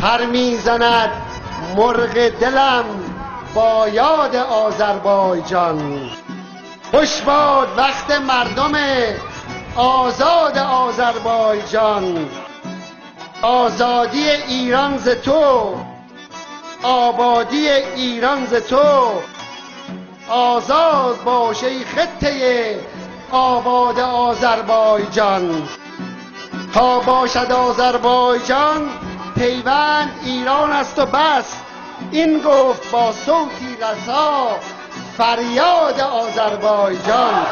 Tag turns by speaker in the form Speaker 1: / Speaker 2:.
Speaker 1: پر میزند مرغ دلم با یاد آذربایجان. خوش باد وقت مردم آزاد آذربایجان. آزادی ایران ز تو، آبادی ایران ز تو. آزاد باش ای خطه آباد آذربایجان. تا باشد آذربایجان پیوند ایران است و بس. این گفت با صوتی رسا فریاد آذربایجان.